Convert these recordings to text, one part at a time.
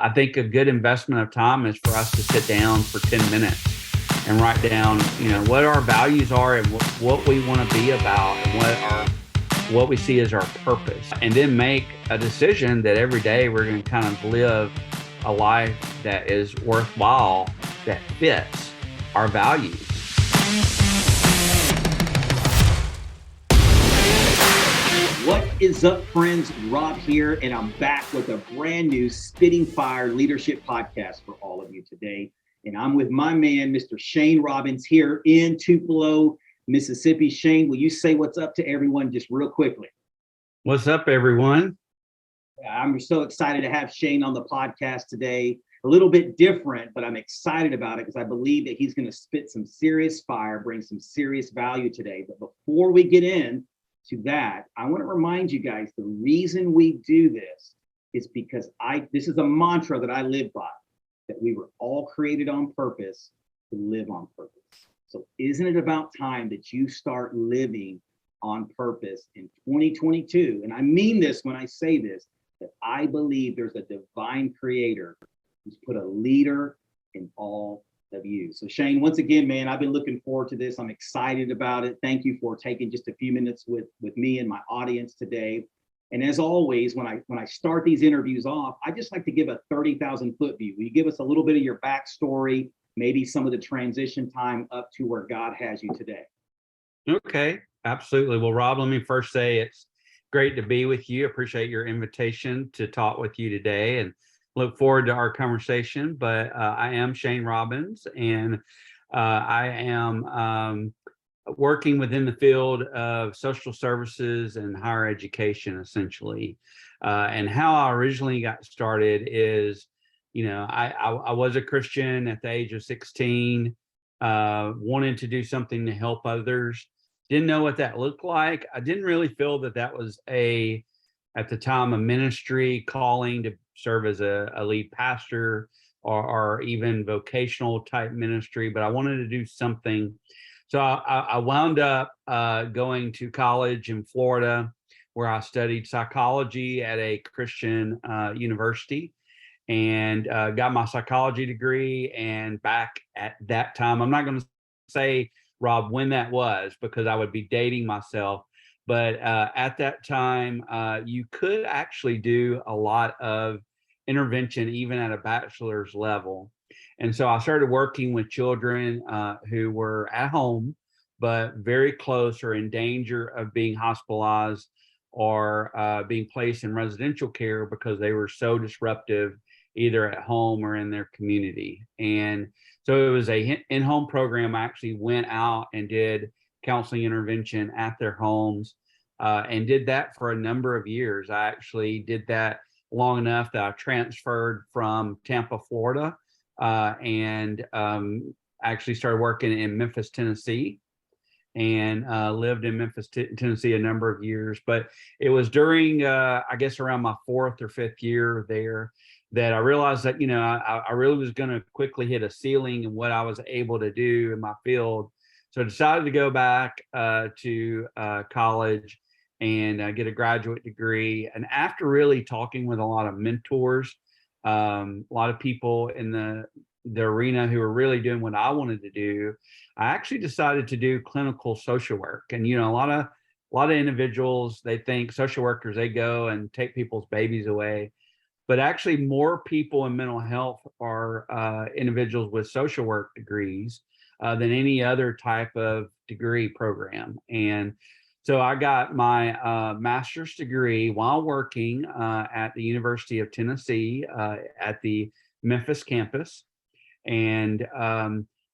I think a good investment of time is for us to sit down for 10 minutes and write down, what our values are and what we want to be about and what we see as our purpose. And then make a decision that every day we're going to kind of live a life that is worthwhile, that fits our values. What is up, friends? Rob here, and I'm back with a brand new Spitting Fire Leadership podcast for all of you today. And I'm with my man, Mr. Shane Robbins, here in Tupelo, Mississippi. Shane, will you say what's up to everyone just real quickly? What's up, everyone? I'm so excited to have Shane on the podcast today. A little bit different, but I'm excited about it because I believe that he's going to spit some serious fire, bring some serious value today. But before we get in to that, I want to remind you guys the reason we do this is because this is a mantra that I live by, that we were all created on purpose to live on purpose. So isn't it about time that you start living on purpose in 2022? And I mean this when I say this, that I believe there's a divine creator who's put a leader in all of you. So Shane, once again, man, I've been looking forward to this. I'm excited about it. Thank you for taking just a few minutes with me and my audience today. And as always, when I start these interviews off, I just like to give a 30,000 foot view. Will you give us a little bit of your backstory, maybe some of the transition time up to where God has you today? Okay, absolutely. Well, Rob, let me first say it's great to be with you. Appreciate your invitation to talk with you today and look forward to our conversation. But I am Shane Robbins, and I am working within the field of social services and higher education, essentially. And how I originally got started is, I was a Christian at the age of 16, wanted to do something to help others. Didn't know what that looked like. I didn't really feel that was at the time, a ministry calling to serve as a lead pastor or even vocational type ministry, but I wanted to do something. So I wound up going to college in Florida, where I studied psychology at a Christian university and got my psychology degree. And back at that time, I'm not going to say, Rob, when that was, because I would be dating myself. But at that time, you could actually do a lot of intervention, even at a bachelor's level. And so I started working with children who were at home, but very close or in danger of being hospitalized or being placed in residential care because they were so disruptive, either at home or in their community. And so it was a in-home program. I actually went out and did counseling intervention at their homes and did that for a number of years. I actually did that long enough that I transferred from Tampa, Florida, and actually started working in Memphis, Tennessee, and lived in Memphis, Tennessee a number of years. But it was during, I guess, around my fourth or fifth year there that I realized that, I really was going to quickly hit a ceiling in what I was able to do in my field. So I decided to go back to college and get a graduate degree. And after really talking with a lot of mentors, a lot of people in the arena who were really doing what I wanted to do, I actually decided to do clinical social work. And, a lot of individuals, they think social workers, they go and take people's babies away. But actually more people in mental health are individuals with social work degrees than any other type of degree program. And so I got my master's degree while working at the University of Tennessee at the Memphis campus. And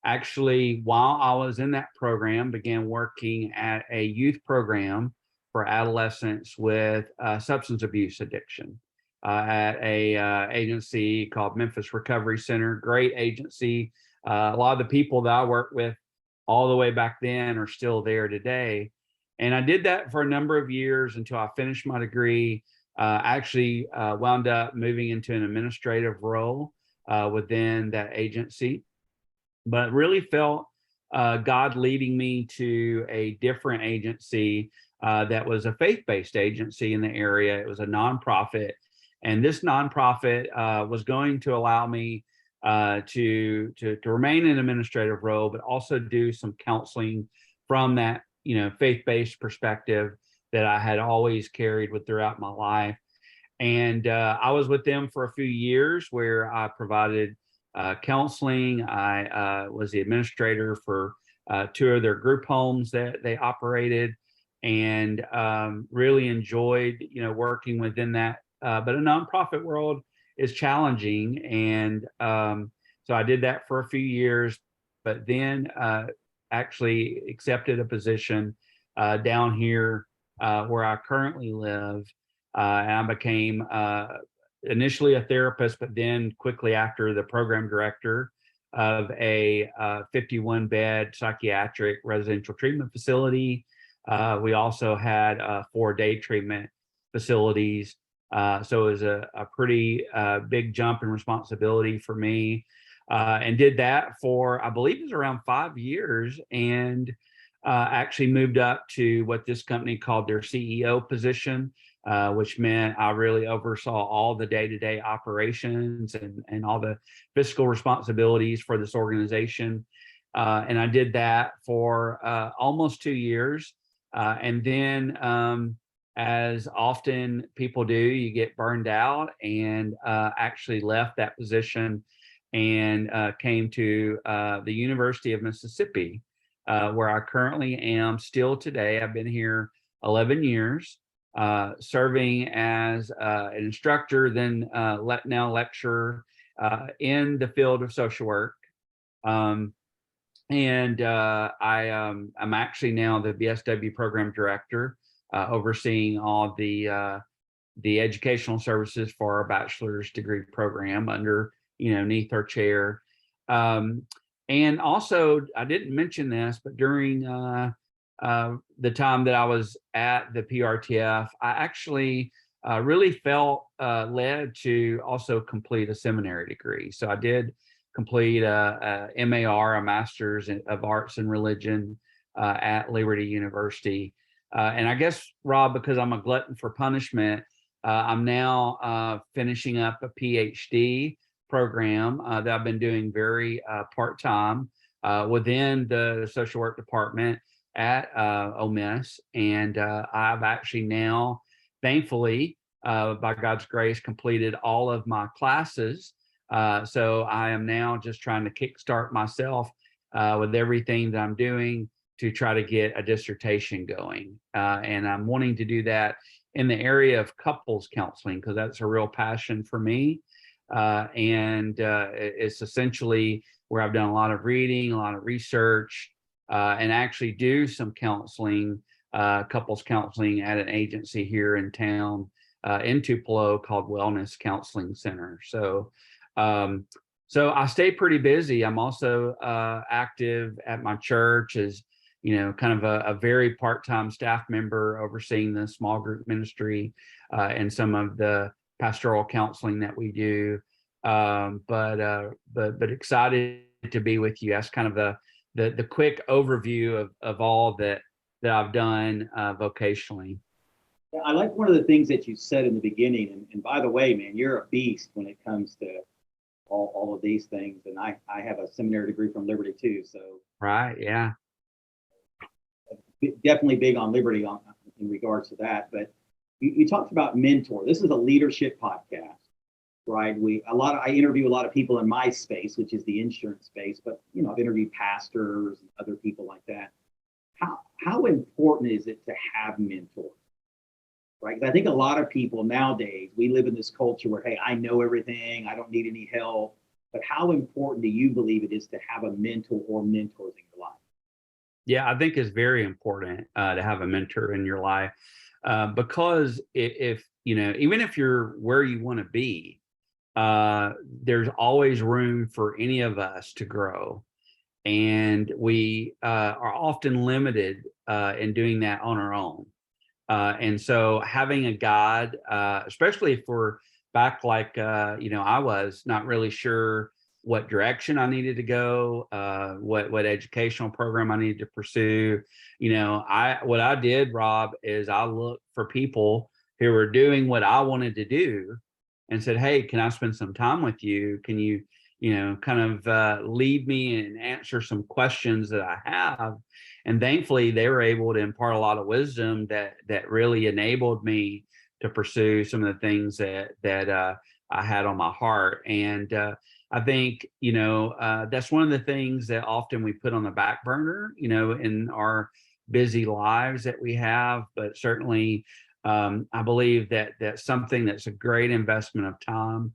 actually, while I was in that program, began working at a youth program for adolescents with substance abuse addiction at a agency called Memphis Recovery Center. Great agency. A lot of the people that I worked with all the way back then are still there today. And I did that for a number of years until I finished my degree. Actually wound up moving into an administrative role within that agency, but really felt God leading me to a different agency that was a faith-based agency in the area. It was a nonprofit. And this nonprofit was going to allow me to remain in an administrative role, but also do some counseling from that, faith-based perspective that I had always carried with throughout my life. And I was with them for a few years where I provided counseling. I was the administrator for two of their group homes that they operated, and really enjoyed, working within that. But a nonprofit world is challenging, and so I did that for a few years, but then actually accepted a position down here where I currently live. And I became initially a therapist, but then quickly after the program director of a 51-bed psychiatric residential treatment facility. We also had 4 day treatment facilities. So it was a pretty big jump in responsibility for me, and did that for, I believe it was around 5 years, and actually moved up to what this company called their CEO position, which meant I really oversaw all the day-to-day operations and all the fiscal responsibilities for this organization. And I did that for almost 2 years. And then, as often people do, you get burned out, and actually left that position and came to the University of Mississippi, where I currently am still today. I've been here 11 years. Serving as an instructor, then now lecturer in the field of social work. I'm actually now the BSW program director, overseeing all the educational services for our bachelor's degree program underneath our chair. And also, I didn't mention this, but during the time that I was at the PRTF, I actually really felt led to also complete a seminary degree. So I did complete a MAR, a Master's of Arts and Religion, at Liberty University. And I guess, Rob, because I'm a glutton for punishment, I'm now finishing up a PhD program that I've been doing very part-time within the social work department at Ole Miss. And I've actually now, thankfully, by God's grace, completed all of my classes. So I am now just trying to kickstart myself with everything that I'm doing to try to get a dissertation going. And I'm wanting to do that in the area of couples counseling, because that's a real passion for me. And it's essentially where I've done a lot of reading, a lot of research, and actually do some counseling, couples counseling at an agency here in town, in Tupelo, called Wellness Counseling Center. So I stay pretty busy. I'm also active at my church as, kind of a very part-time staff member overseeing the small group ministry and some of the pastoral counseling that we do. But excited to be with you. That's kind of the quick overview of all that I've done vocationally. I like one of the things that you said in the beginning, and by the way, man, you're a beast when it comes to all of these things. And I have a seminary degree from Liberty too, so right, yeah, definitely big on Liberty in regards to that. But you talked about mentor. This is a leadership podcast, right? I interview a lot of people in my space, which is the insurance space, but I've interviewed pastors and other people like that. How important is it to have mentors? Right? Because I think a lot of people nowadays, we live in this culture where, hey, I know everything, I don't need any help. But how important do you believe it is to have a mentor or mentors in your life? Yeah, I think it's very important to have a mentor in your life, because if even if you're where you want to be, there's always room for any of us to grow. And we are often limited in doing that on our own. And so having a guide, especially if we're back like, I was not really sure what direction I needed to go, what educational program I needed to pursue. What I did, Rob, is I looked for people who were doing what I wanted to do and said, hey, can I spend some time with you? Can you, kind of lead me and answer some questions that I have? And thankfully, they were able to impart a lot of wisdom that really enabled me to pursue some of the things that I had on my heart. And I think, that's one of the things that often we put on the back burner, in our busy lives that we have. But certainly, I believe that that's something that's a great investment of time.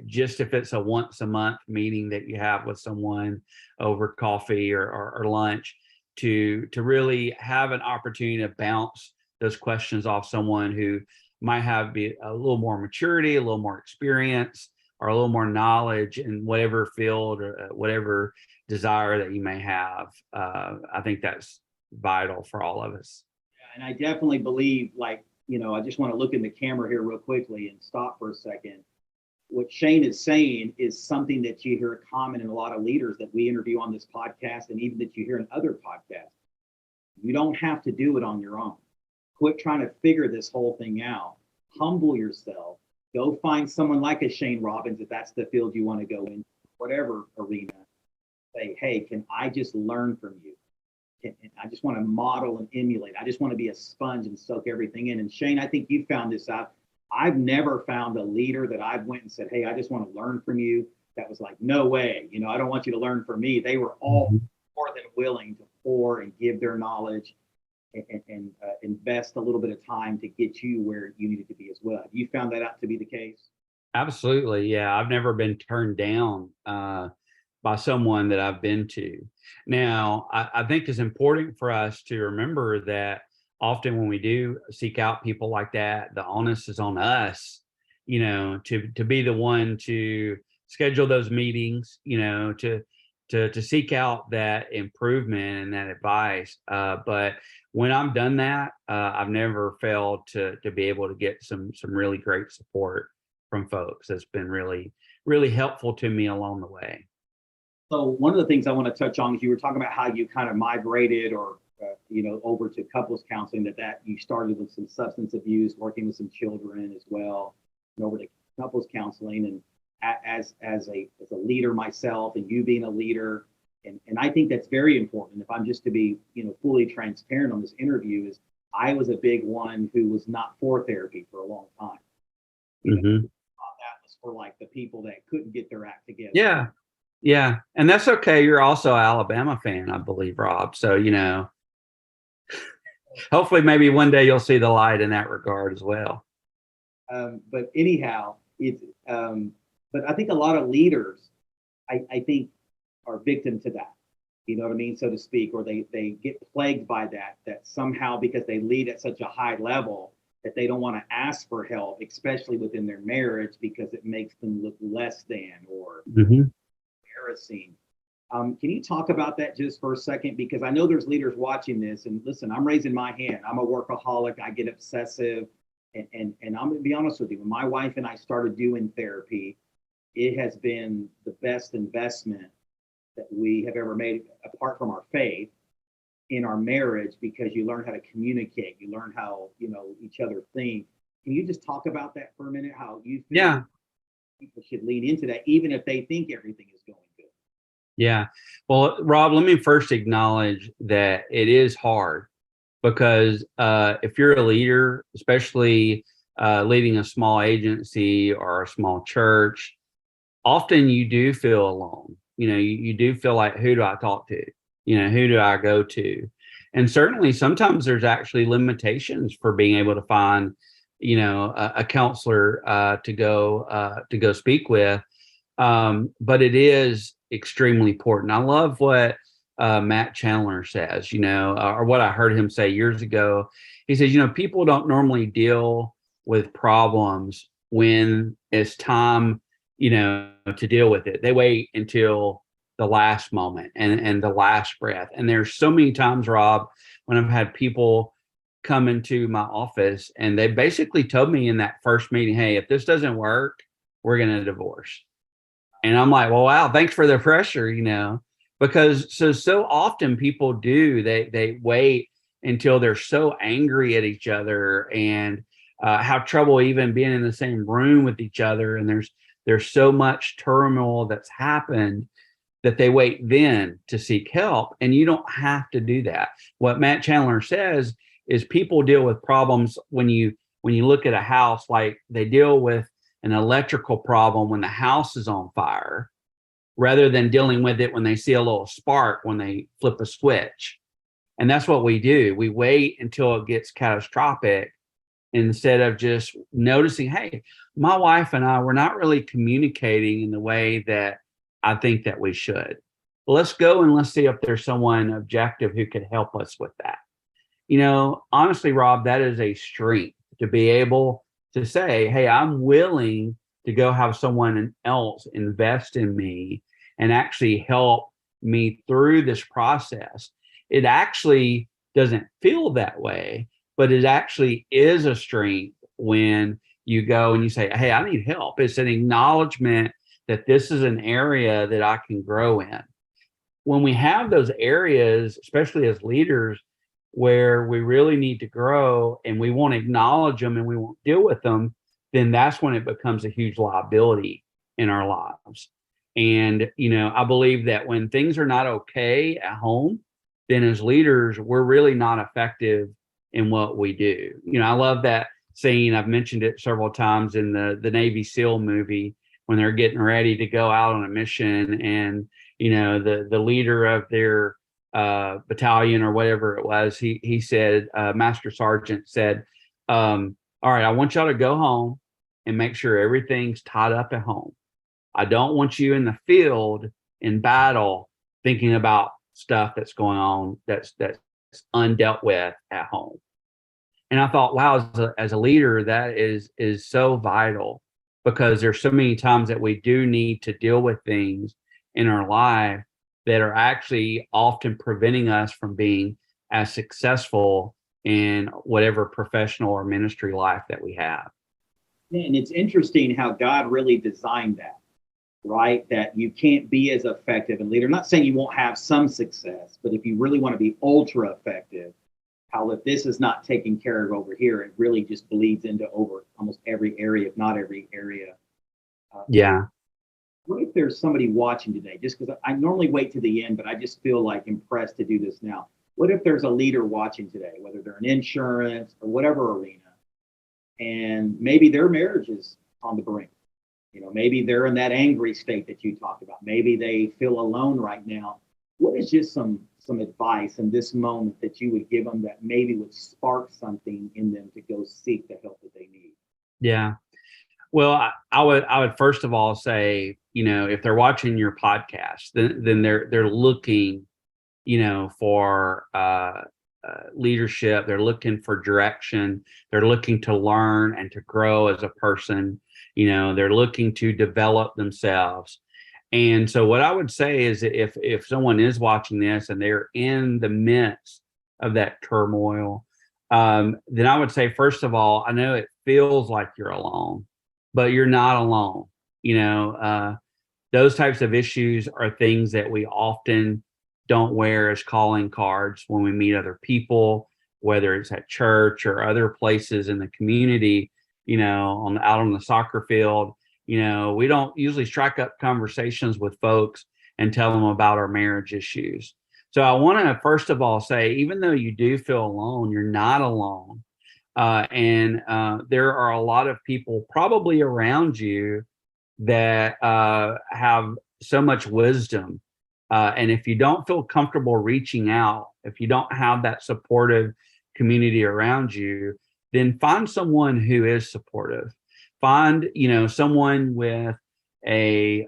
Just if it's a once a month meeting that you have with someone over coffee or lunch, to really have an opportunity to bounce those questions off someone who might have a little more maturity, a little more experience, or a little more knowledge in whatever field or whatever desire that you may have. I think that's vital for all of us. And I definitely believe, I just want to look in the camera here real quickly and stop for a second. What Shane is saying is something that you hear common in a lot of leaders that we interview on this podcast, and even that you hear in other podcasts. You don't have to do it on your own. Quit trying to figure this whole thing out. Humble yourself. Go find someone like a Shane Robbins, if that's the field you want to go in, whatever arena. Say, hey, can I just learn from you? I just want to model and emulate. I just want to be a sponge and soak everything in. And Shane, I think you found this out. I've never found a leader that I've went and said, hey, I just want to learn from you. That was like, no way. I don't want you to learn from me. They were all more than willing to pour and give their knowledge and invest a little bit of time to get you where you needed to be as well. Have you found that out to be the case? Absolutely. Yeah. I've never been turned down by someone that I've been to. Now, I think it's important for us to remember that often when we do seek out people like that, the onus is on us, to be the one to schedule those meetings, to seek out that improvement and that advice. But when I've done that, I've never failed to be able to get some really great support from folks. That's been really, really helpful to me along the way. So one of the things I want to touch on is you were talking about how you kind of migrated or over to couples counseling, that you started with some substance abuse, working with some children as well, and over to couples counseling. And as a leader myself, and you being a leader, and I think that's very important. If I'm just to be fully transparent on this interview, is I was a big one who was not for therapy for a long time. Mm-hmm. That was for like the people that couldn't get their act together. Yeah, and that's okay. You're also an Alabama fan, I believe, Rob. So hopefully maybe one day you'll see the light in that regard as well. But anyhow, but I think a lot of leaders, I think, are victim to that. You know what I mean, so to speak, or they get plagued by that somehow, because they lead at such a high level, that they don't want to ask for help, especially within their marriage, because it makes them look less than or embarrassing. Can you talk about that just for a second? Because I know there's leaders watching this, and listen, I'm raising my hand. I'm a workaholic. I get obsessive. And I'm going to be honest with you. When my wife and I started doing therapy, it has been the best investment that we have ever made, apart from our faith, in our marriage, because you learn how to communicate. You learn how, each other think. Can you just talk about that for a minute? How you feel people should lean into that, even if they think everything is going good? Yeah. Well, Rob, let me first acknowledge that it is hard, because if you're a leader, especially leading a small agency or a small church, often you do feel alone. You do feel like, who do I talk to? Who do I go to? And certainly sometimes there's actually limitations for being able to find, a counselor to go speak with. But it is extremely important. I love what Matt Chandler says, or what I heard him say years ago. He says, people don't normally deal with problems when it's time, to deal with it. They wait until the last moment and the last breath. And there's so many times, Rob, when I've had people come into my office and they basically told me in that first meeting, hey, if this doesn't work, we're going to divorce. And I'm like, well, wow, thanks for the pressure, because so often people do, they wait until they're so angry at each other and have trouble even being in the same room with each other. And there's so much turmoil that's happened that they wait then to seek help. And you don't have to do that. What Matt Chandler says is people deal with problems when you look at a house, like they deal with an electrical problem when the house is on fire, rather than dealing with it when they see a little spark when they flip a switch. And that's what we do. We wait until it gets catastrophic instead of just noticing, hey, my wife and I, we're not really communicating in the way that I think that we should. Let's go and let's see if there's someone objective who could help us with that. Honestly, Rob, that is a strength to be able to say, hey, I'm willing to go have someone else invest in me and actually help me through this process. It actually doesn't feel that way, but it actually is a strength when you go and you say, hey, I need help. It's an acknowledgement that this is an area that I can grow in. When we have those areas, especially as leaders, where we really need to grow and we won't acknowledge them and we won't deal with them, then that's when it becomes a huge liability in our lives. And, I believe that when things are not okay at home, then as leaders, we're really not effective in what we do. I love that scene. I've mentioned it several times in the Navy SEAL movie when they're getting ready to go out on a mission, and, the leader of their battalion or whatever it was, he said, Master Sergeant said, all right, I want y'all to go home and make sure everything's tied up at home. I don't want you in the field in battle thinking about stuff that's going on that's undealt with at home. And I thought, wow, as a leader, that is so vital, because there's so many times that we do need to deal with things in our life that are actually often preventing us from being as successful in whatever professional or ministry life that we have. And it's interesting how God really designed that, right? That you can't be as effective a leader. I'm not saying you won't have some success, but if you really want to be ultra effective, how if this is not taken care of over here, it really just bleeds into over almost every area, if not every area. Yeah. What if there's somebody watching today? Just because I normally wait to the end, but I just feel like impressed to do this now. What if there's a leader watching today, whether they're in insurance or whatever arena, and maybe their marriage is on the brink? Maybe they're in that angry state that you talked about. Maybe they feel alone right now. What is just some advice in this moment that you would give them that maybe would spark something in them to go seek the help that they need? Yeah. Well, I would first of all say, if they're watching your podcast, then they're looking, for leadership. They're looking for direction. They're looking to learn and to grow as a person. They're looking to develop themselves. And so what I would say is, if someone is watching this and they're in the midst of that turmoil, then I would say, first of all, I know it feels like you're alone, but you're not alone. Those types of issues are things that we often don't wear as calling cards when we meet other people, whether it's at church or other places in the community, out on the soccer field. We don't usually strike up conversations with folks and tell them about our marriage issues. So I want to first of all say, even though you do feel alone, you're not alone. And there are a lot of people probably around you that have so much wisdom. And if you don't feel comfortable reaching out, if you don't have that supportive community around you, then find someone who is supportive. Find, someone with a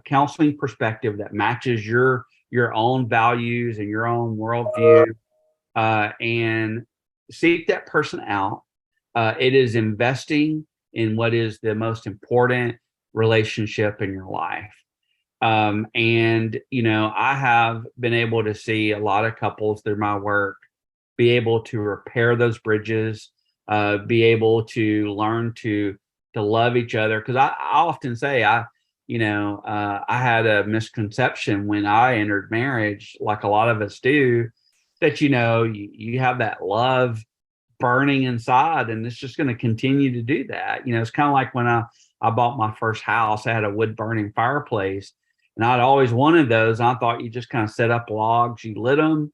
counseling perspective that matches your own values and your own worldview, and seek that person out. It is investing in what is the most important relationship in your life. And, I have been able to see a lot of couples through my work be able to repair those bridges, be able to learn to love each other. Because I often say, I had a misconception when I entered marriage, like a lot of us do, that, you have that love burning inside, and it's just going to continue to do that. It's kind of like when I bought my first house. I had a wood burning fireplace, and I'd always wanted those. I thought you just kind of set up logs, you lit them,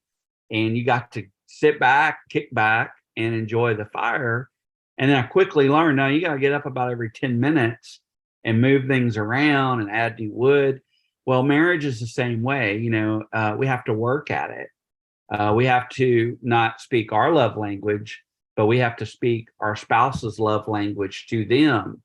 and you got to sit back, kick back, and enjoy the fire. And then I quickly learned, now you got to get up about every 10 minutes and move things around and add new wood. Well, marriage is the same way. We have to work at it. We have to not speak our love language, but we have to speak our spouse's love language to them,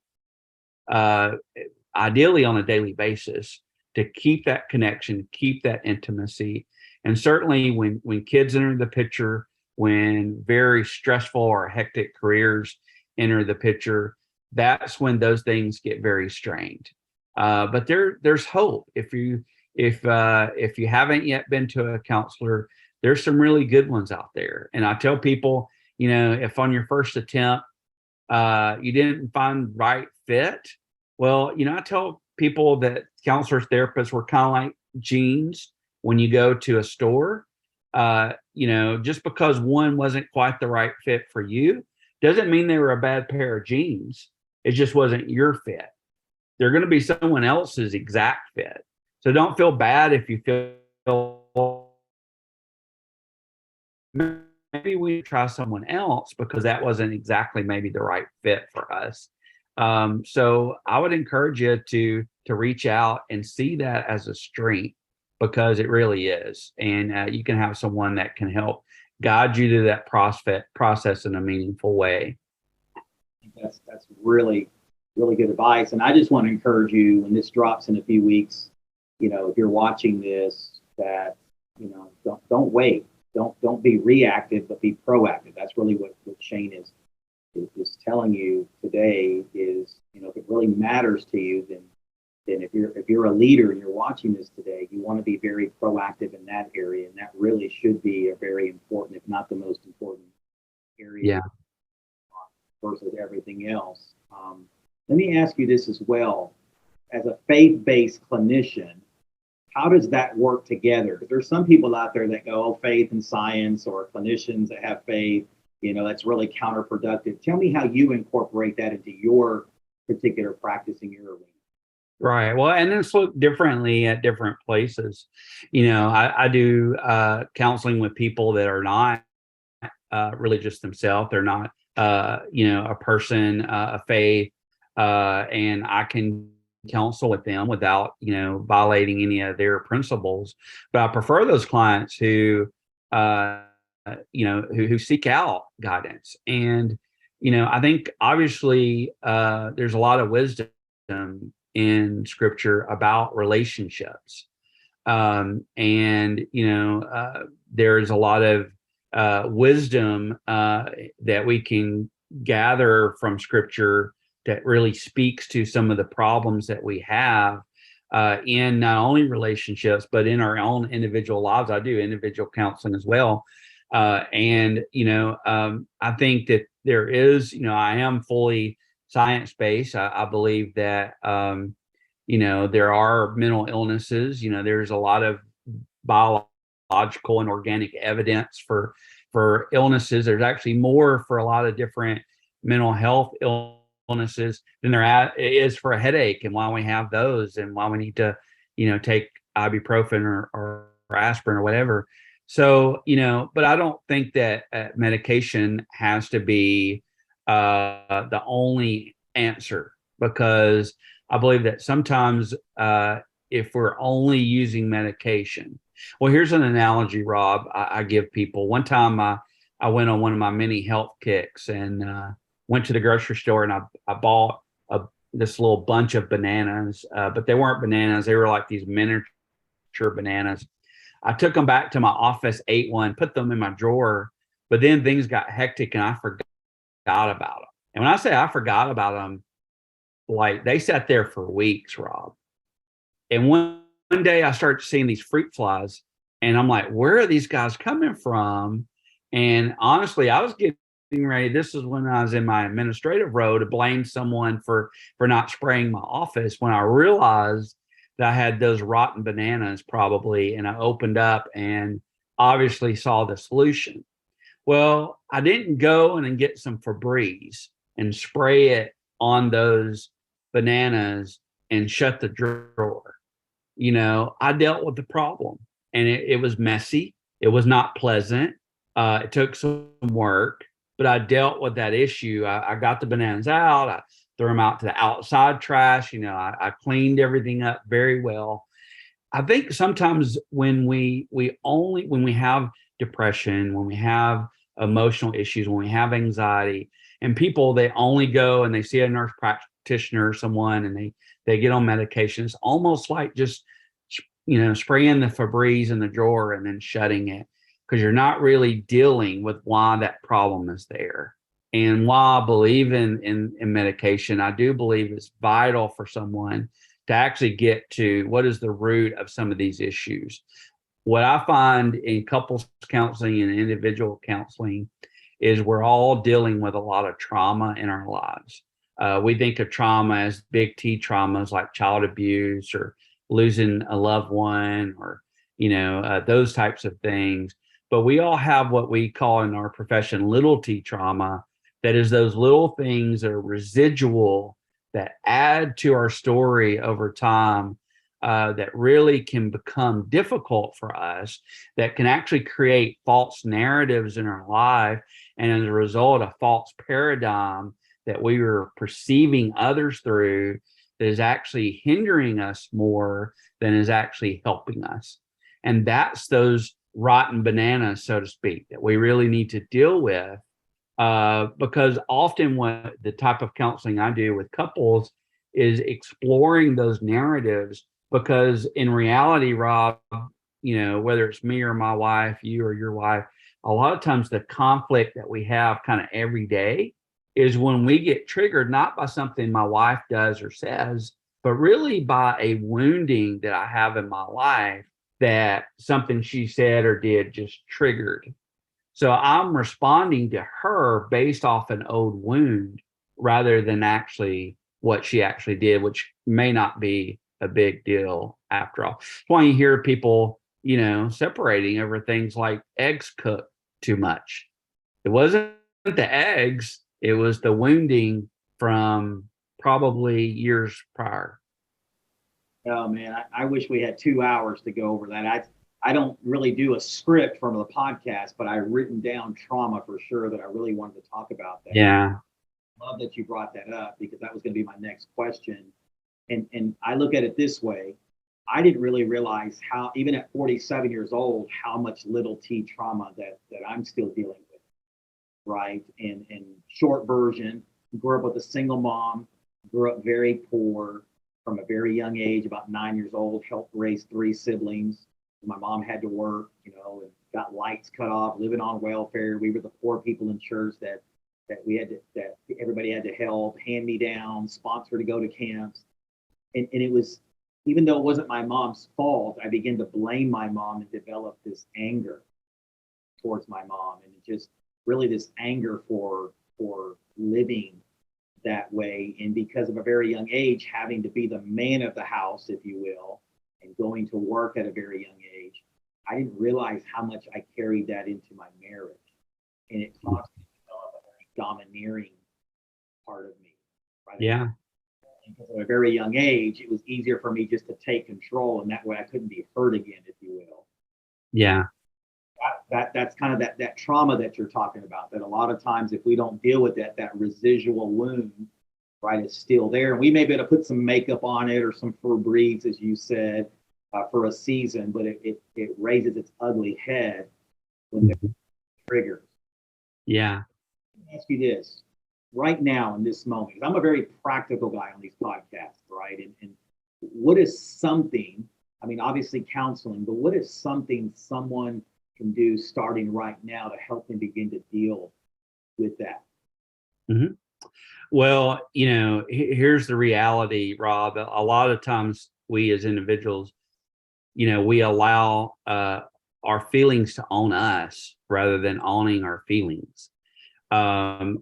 ideally on a daily basis, to keep that connection, keep that intimacy. And certainly when kids enter the picture, when very stressful or hectic careers enter the picture, that's when those things get very strained. But there's hope. If you haven't yet been to a counselor, there's some really good ones out there. And I tell people, if on your first attempt you didn't find the right fit, well, I tell people that counselors, therapists were kind of like jeans. When you go to a store, just because one wasn't quite the right fit for you doesn't mean they were a bad pair of jeans. It just wasn't your fit. They're going to be someone else's exact fit. So don't feel bad if you feel maybe we try someone else because that wasn't exactly maybe the right fit for us. So I would encourage you to reach out and see that as a strength, because it really is. And you can have someone that can help guide you to that process in a meaningful way. That's really, really good advice. And I just want to encourage you, when this drops in a few weeks, if you're watching this, that, don't wait. Don't be reactive, but be proactive. That's really what Shane is telling you today is, if it really matters to you, then if you're a leader and you're watching this today, you want to be very proactive in that area. And that really should be a very important, if not the most important area versus everything else. Let me ask you this as well. As a faith-based clinician, how does that work together? Because there's some people out there that go, faith and science, or clinicians that have faith, that's really counterproductive. Tell me how you incorporate that into your particular practice in your arena. Right. Well, and it's looked differently at different places. I do counseling with people that are not religious themselves. They're not, a person of faith, and I can counsel with them without, violating any of their principles. But I prefer those clients who seek out guidance. And, I think obviously there's a lot of wisdom in scripture about relationships. There's a lot of wisdom that we can gather from scripture that really speaks to some of the problems that we have in not only relationships, but in our own individual lives. I do individual counseling as well. I think that there is, I am fully science-based. I believe that, there are mental illnesses. There's a lot of biological and organic evidence for illnesses. There's actually more for a lot of different mental health illnesses than there is for a headache, and why we have those, and why we need to, take ibuprofen or aspirin or whatever. So, but I don't think that medication has to be the only answer, because I believe that sometimes if we're only using medication, well, here's an analogy, Rob, I give people. One time I went on one of my mini health kicks and went to the grocery store, and I bought this little bunch of bananas, but they weren't bananas. They were like these miniature bananas. I took them back to my office, ate one, put them in my drawer, but then things got hectic and I forgot about them. And when I say I forgot about them, like they sat there for weeks, Rob. And one day I started seeing these fruit flies, and I'm like, where are these guys coming from? And honestly, I was getting ready. This is when I was in my administrative role to blame someone for not spraying my office, when I realized that I had those rotten bananas probably, and I opened up and obviously saw the solution. Well, I didn't go and then get some Febreze and spray it on those bananas and shut the drawer. I dealt with the problem, and it was messy. It was not pleasant. It took some work, but I dealt with that issue. I got the bananas out. I threw them out to the outside trash. I cleaned everything up very well. I think sometimes when when we have depression, when we have emotional issues, when we have anxiety, and people, they only go and they see a nurse practitioner or someone, and they get on medication. It's almost like just spraying the Febreze in the drawer and then shutting it, because you're not really dealing with why that problem is there. And while I believe in medication, I do believe it's vital for someone to actually get to what is the root of some of these issues. What I find in couples counseling and individual counseling is we're all dealing with a lot of trauma in our lives. We think of trauma as big T traumas like child abuse or losing a loved one, or those types of things. But we all have what we call in our profession little T trauma. That is those little things that are residual, that add to our story over time, that really can become difficult for us, that can actually create false narratives in our life, and as a result, a false paradigm that we were perceiving others through, that is actually hindering us more than is actually helping us. And that's those rotten bananas, so to speak, that we really need to deal with. Because often what the type of counseling I do with couples is exploring those narratives, because in reality, Rob, whether it's me or my wife, you or your wife, a lot of times the conflict that we have kind of every day is when we get triggered, not by something my wife does or says, but really by a wounding that I have in my life, that something she said or did just triggered. So I'm responding to her based off an old wound rather than actually what she actually did, which may not be a big deal after all. That's why you hear people, separating over things like eggs cooked too much. It wasn't the eggs, it was the wounding from probably years prior. Oh man, I wish we had 2 hours to go over that. I don't really do a script for the podcast, but I've written down trauma for sure that I really wanted to talk about that. Yeah. Love that you brought that up, because that was going to be my next question. And I look at it this way. I didn't really realize how, even at 47 years old, how much little T trauma that I'm still dealing with, right? And short version, grew up with a single mom, grew up very poor from a very young age, about 9 years old, helped raise 3 siblings. My mom had to work, and got lights cut off, living on welfare. We were the poor people in church that that everybody had to help, hand me down, sponsor to go to camps. And it was, even though it wasn't my mom's fault, I began to blame my mom and develop this anger towards my mom, and just really this anger for living that way. And because of a very young age, having to be the man of the house, if you will, and going to work at a very young age, I didn't realize how much I carried that into my marriage. And it caused me to develop a very domineering part of me. Right? Yeah. Because at a very young age, it was easier for me just to take control, and that way I couldn't be hurt again, if you will. Yeah. That's kind of that trauma that you're talking about, that a lot of times if we don't deal with that residual wound, right, is still there. And we may be able to put some makeup on it or some Febreze, as you said, for a season, but it raises its ugly head when the triggers. Yeah. Let me ask you this. Right now in this moment, I'm a very practical guy on these podcasts, right? And what is something, I mean, obviously counseling, but what is something someone can do starting right now to help them begin to deal with that? Mm-hmm. Well, here's the reality, Rob. A lot of times we as individuals, we allow our feelings to own us rather than owning our feelings.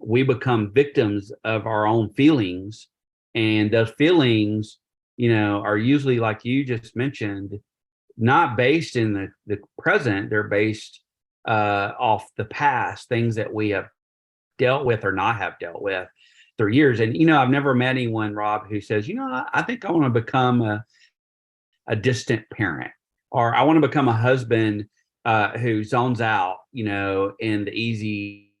We become victims of our own feelings, and those feelings, are usually, like you just mentioned, not based in the present. They're based off the past, things that we have dealt with or not have dealt with through years. And, I've never met anyone, Rob, who says, I think I want to become a distant parent, or I want to become a husband who zones out, in the easy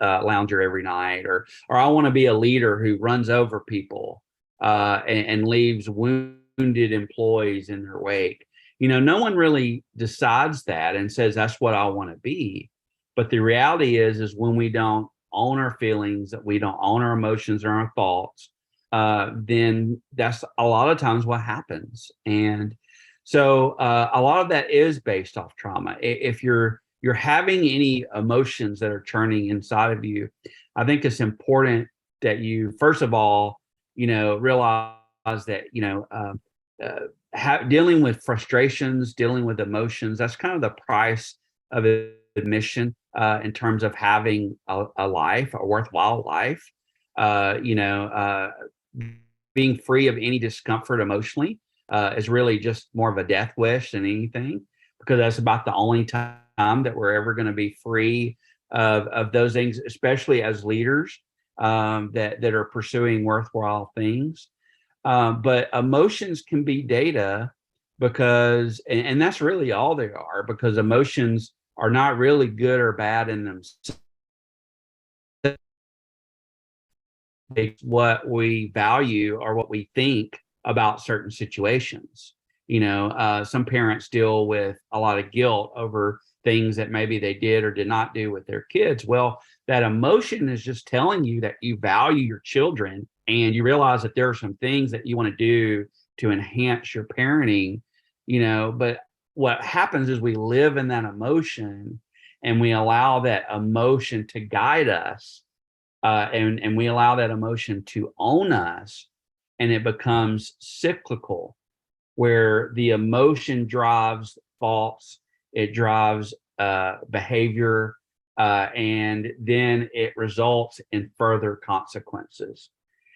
lounger every night, or I want to be a leader who runs over people and leaves wounded employees in their wake. No one really decides that and says that's what I want to be. But the reality is when we don't own our feelings, that we don't own our emotions or our thoughts, then that's a lot of times what happens. And so a lot of that is based off trauma. If you're having any emotions that are churning inside of you, I think it's important that you, first of all, realize that, dealing with frustrations, dealing with emotions, that's kind of the price of admission in terms of having a life, a worthwhile life. Being free of any discomfort emotionally is really just more of a death wish than anything, because that's about the only time that we're ever going to be free of those things, especially as leaders that are pursuing worthwhile things. But emotions can be data because, and that's really all they are, because emotions are not really good or bad in themselves. It's what we value or what we think about certain situations. Some parents deal with a lot of guilt over things that maybe they did or did not do with their kids. Well, that emotion is just telling you that you value your children, and you realize that there are some things that you want to do to enhance your parenting, but what happens is we live in that emotion, and we allow that emotion to guide us, and we allow that emotion to own us, and it becomes cyclical, where the emotion drives thoughts, it drives behavior, and then it results in further consequences.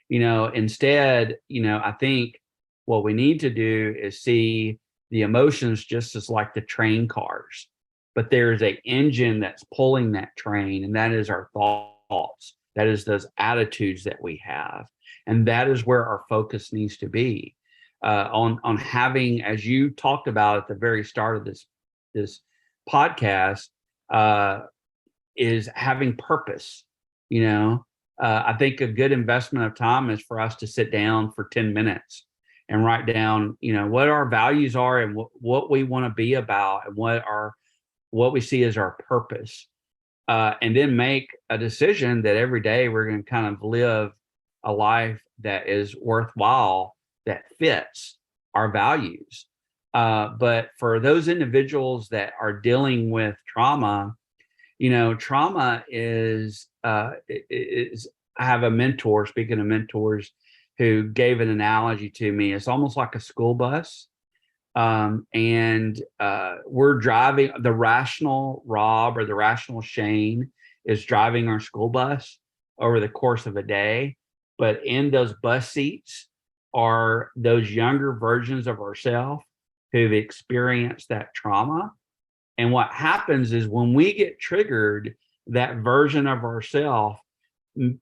Instead, I think what we need to do is see the emotions just as like the train cars, but there's an engine that's pulling that train, and that is our thoughts. That is those attitudes that we have. And that is where our focus needs to be, on having, as you talked about at the very start of this podcast, is having purpose. I think a good investment of time is for us to sit down for 10 minutes and write down, what our values are, and what we want to be about, and what we see as our purpose. And then make a decision that every day we're going to kind of live a life that is worthwhile, that fits our values. But for those individuals that are dealing with trauma, trauma is I have a mentor, speaking of mentors, who gave an analogy to me. It's almost like a school bus. And we're driving, the rational Rob or the rational Shane is driving our school bus over the course of a day. But in those bus seats are those younger versions of ourselves who've experienced that trauma. And what happens is when we get triggered, that version of ourselves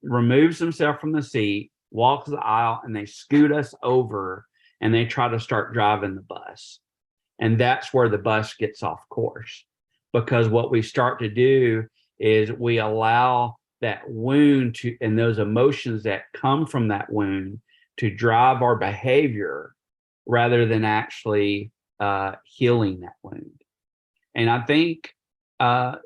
removes themselves from the seat, walks the aisle, and they scoot us over, and they try to start driving the bus. And that's where the bus gets off course, because what we start to do is we allow that wound to, and those emotions that come from that wound, to drive our behavior rather than actually healing that wound. And I think a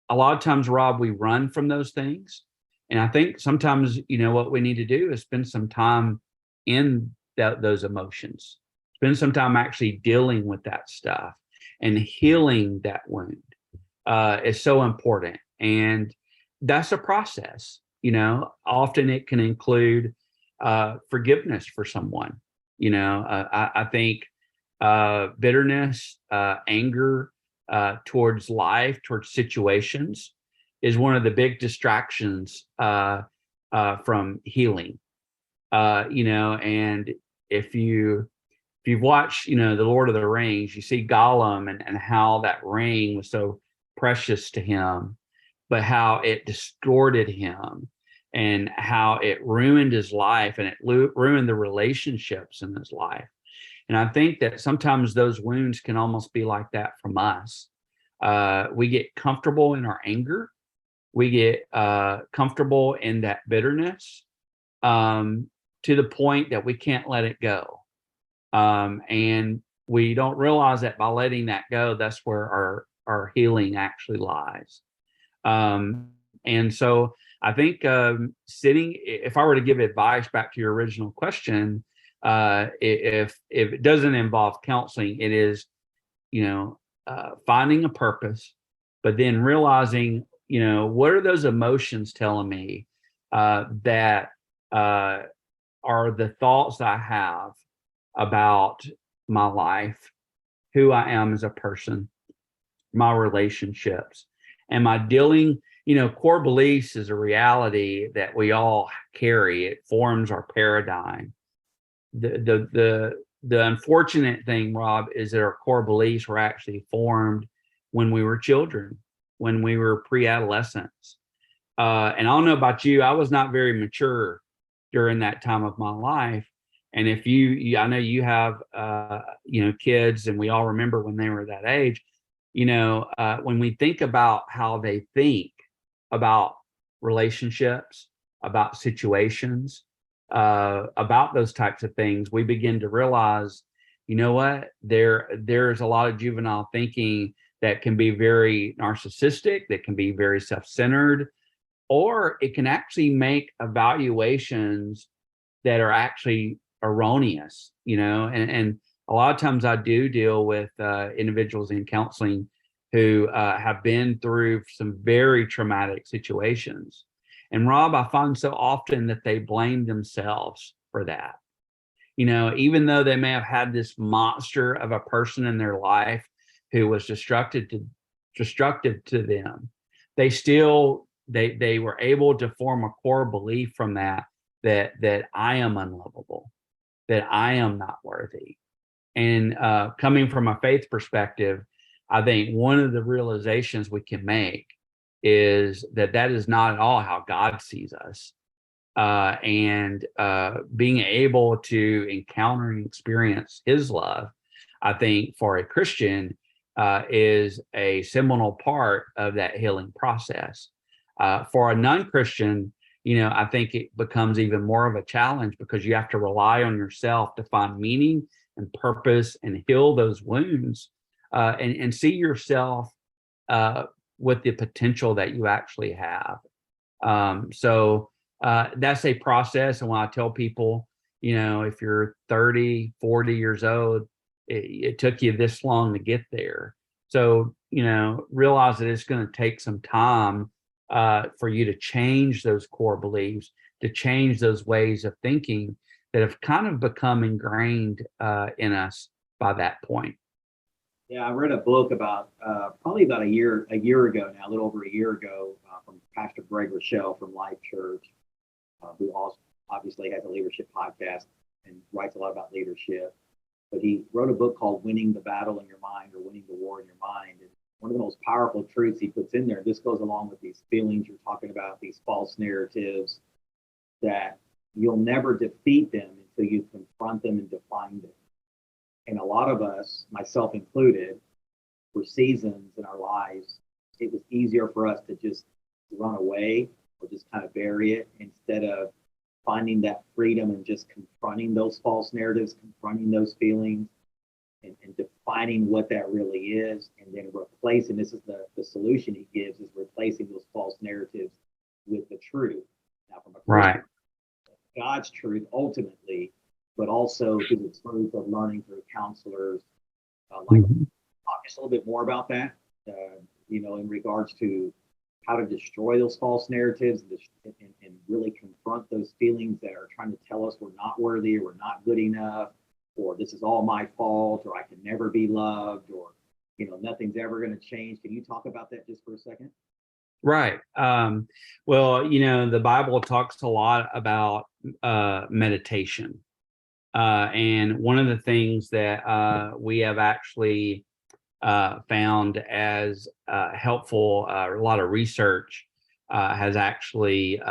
lot of times, Rob, we run from those things. And I think sometimes, what we need to do is spend some time in those emotions, spend some time actually dealing with that stuff and healing that wound is so important. And that's a process. Often it can include forgiveness for someone. I think bitterness, anger towards life, towards situations, is one of the big distractions from healing. And if you've watched, The Lord of the Rings, you see Gollum and how that ring was so precious to him, but how it distorted him and how it ruined his life, and it ruined the relationships in his life. And I think that sometimes those wounds can almost be like that from us. We get comfortable in our anger. We get comfortable in that bitterness, to the point that we can't let it go. And we don't realize that by letting that go, that's where our healing actually lies. And so I think if I were to give advice back to your original question, if it doesn't involve counseling, it is, finding a purpose, but then realizing, what are those emotions telling me that are the thoughts that I have about my life, who I am as a person, my relationships. Am I dealing, core beliefs is a reality that we all carry. It forms our paradigm. The unfortunate thing, Rob, is that our core beliefs were actually formed when we were children, when we were pre-adolescents. And I don't know about you, I was not very mature during that time of my life. And if I know you have, kids, and we all remember when they were that age, when we think about how they think about relationships, about situations, about those types of things, we begin to realize, what, there's a lot of juvenile thinking that can be very narcissistic, that can be very self-centered, or it can actually make evaluations that are actually erroneous, and a lot of times I do deal with individuals in counseling who have been through some very traumatic situations. And Rob, I find so often that they blame themselves for that. Even though they may have had this monster of a person in their life who was destructive to them, they still, they were able to form a core belief from that I am unlovable, that I am not worthy. And coming from a faith perspective, I think one of the realizations we can make is that is not at all how God sees us. And being able to encounter and experience his love, I think for a Christian is a seminal part of that healing process. For a non-Christian, I think it becomes even more of a challenge, because you have to rely on yourself to find meaning and purpose and heal those wounds, and see yourself with the potential that you actually have. So that's a process. And when I tell people, if you're 30, 40 years old, it took you this long to get there. So, realize that it's going to take some time for you to change those core beliefs, to change those ways of thinking that have kind of become ingrained in us by that point. Yeah, I read a book about probably about a year ago now, a little over a year ago, from Pastor Greg Rochelle from Life Church, who also obviously has a leadership podcast and writes a lot about leadership. But he wrote a book called Winning the Battle in Your Mind, or Winning the War in Your Mind. And one of the most powerful truths he puts in there, this goes along with these feelings you're talking about, these false narratives, that you'll never defeat them until you confront them and define them. And a lot of us, myself included, for seasons in our lives, it was easier for us to just run away or just kind of bury it, instead of finding that freedom and just confronting those false narratives, confronting those feelings, and defining what that really is, and then replacing, this is the solution he gives, is replacing those false narratives with the truth. Now, from a Right. God's truth ultimately, but also through the truth of learning through counselors. Talk just a little bit more about that, in regards to how to destroy those false narratives and really confront those feelings that are trying to tell us we're not worthy, or we're not good enough, or this is all my fault, or I can never be loved, or, nothing's ever going to change. Can you talk about that just for a second? Right. Well, the Bible talks a lot about meditation. And one of the things that we have actually found as helpful. A lot of research has actually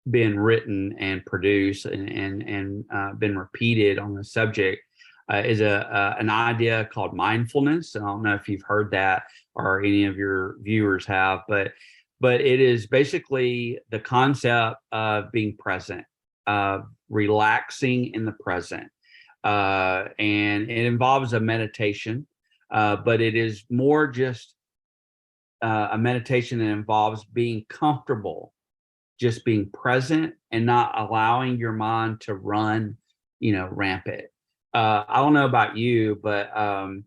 been written and produced and been repeated on the subject. Is an idea called mindfulness. I don't know if you've heard that or any of your viewers have, but it is basically the concept of being present, relaxing in the present, and it involves a meditation, but it is more just a meditation that involves being comfortable, just being present and not allowing your mind to run, rampant. I don't know about you, but a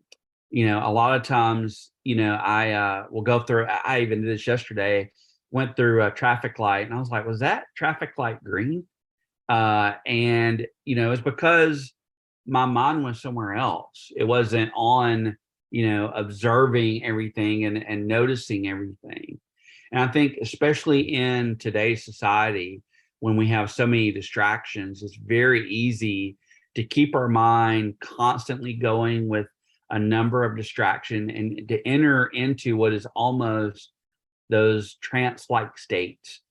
lot of times, I will go through. I even did this yesterday. Went through a traffic light, and I was like, "Was that traffic light green?" And it's because my mind was somewhere else. It wasn't on, observing everything and noticing everything. And I think, especially in today's society, when we have so many distractions, it's very easy to keep our mind constantly going with a number of distractions and to enter into what is almost those trance-like states.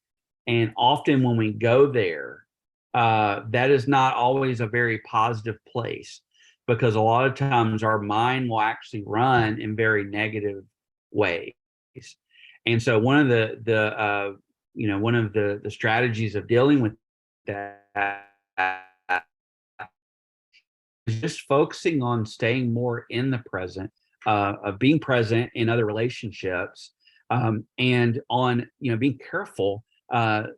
And often when we go there, that is not always a very positive place, because a lot of times our mind will actually run in very negative ways. And so one of the strategies of dealing with that is just focusing on staying more in the present, of being present in other relationships, and on being careful,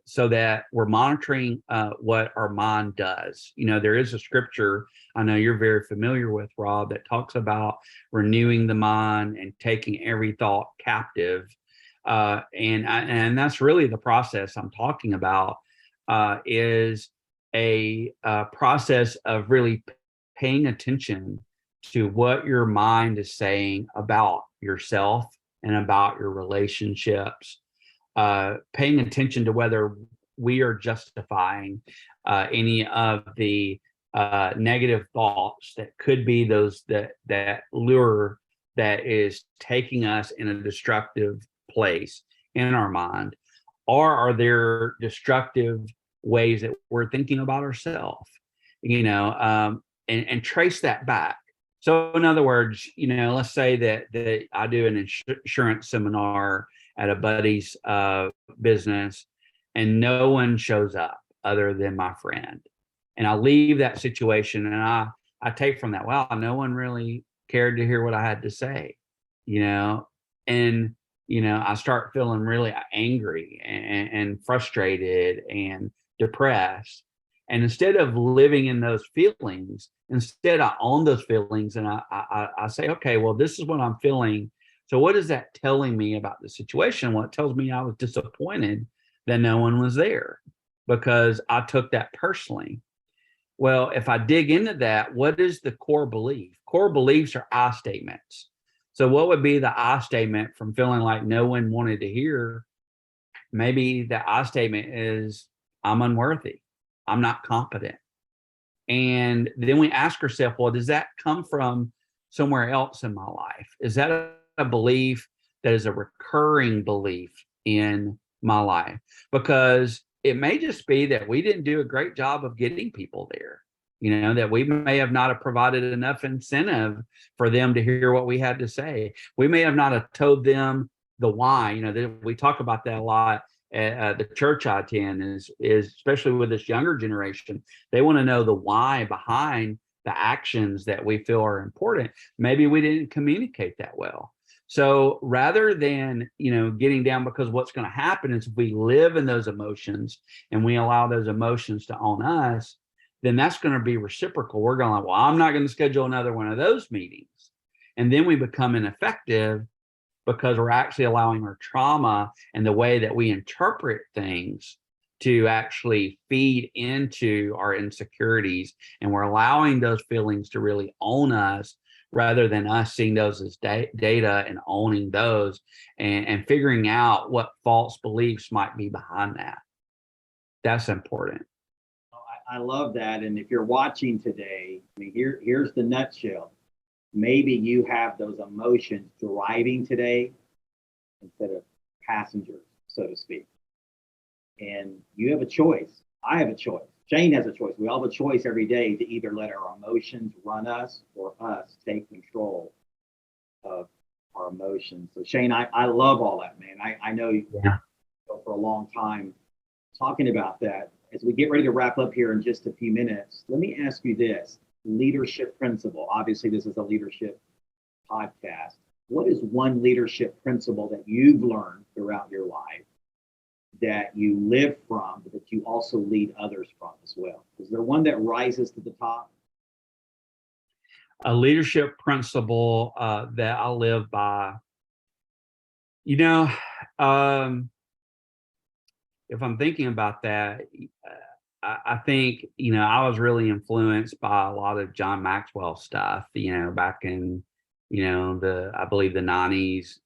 so that we're monitoring what our mind does. There is a scripture I know you're very familiar with, Rob, that talks about renewing the mind and taking every thought captive. And that's really the process I'm talking about, is a process of really paying attention to what your mind is saying about yourself and about your relationships, paying attention to whether we are justifying any of the negative thoughts that could be those that lure that is taking us in a destructive place in our mind, or are there destructive ways that we're thinking about ourselves, and trace that back. So in other words, let's say that I do an insurance seminar at a buddy's business, and no one shows up other than my friend. And I leave that situation, and I take from that, wow, no one really cared to hear what I had to say, and I start feeling really angry and frustrated and depressed. And instead of living in those feelings, instead I own those feelings, and I say, okay, well, this is what I'm feeling. So what is that telling me about the situation? Well, it tells me I was disappointed that no one was there, because I took that personally. Well, if I dig into that, what is the core belief? Core beliefs are I statements. So what would be the I statement from feeling like no one wanted to hear? Maybe the I statement is, I'm unworthy. I'm not competent. And then we ask ourselves, well, does that come from somewhere else in my life? Is that a belief that is a recurring belief in my life? Because it may just be that we didn't do a great job of getting people there, that we may have not have provided enough incentive for them to hear what we had to say. We may have not have told them the why. We talk about that a lot. The church I attend is especially with this younger generation, they want to know the why behind the actions that we feel are important. Maybe we didn't communicate that well. So rather than, getting down, because what's going to happen is if we live in those emotions and we allow those emotions to own us, then that's going to be reciprocal. We're going like, well, I'm not going to schedule another one of those meetings. And then we become ineffective, because we're actually allowing our trauma and the way that we interpret things to actually feed into our insecurities. And we're allowing those feelings to really own us, rather than us seeing those as data and owning those and figuring out what false beliefs might be behind that. That's important. I love that. And if you're watching today, here's the nutshell. maybe you have those emotions driving today instead of passengers, so to speak. And you have a choice. I have a choice. Shane has a choice. We all have a choice every day to either let our emotions run us or us take control of our emotions. So Shane, I love all that, man. I know you for a long time talking about that. As we get ready to wrap up here in just a few minutes, let me ask you this: leadership principle. Obviously, this is a leadership podcast. What is one leadership principle that you've learned throughout your life that you live from, but that you also lead others from as well? Is there one that rises to the top? A leadership principle that I live by, you know, if I'm thinking about that, I think, I was really influenced by a lot of John Maxwell stuff, back in, I believe the 90s,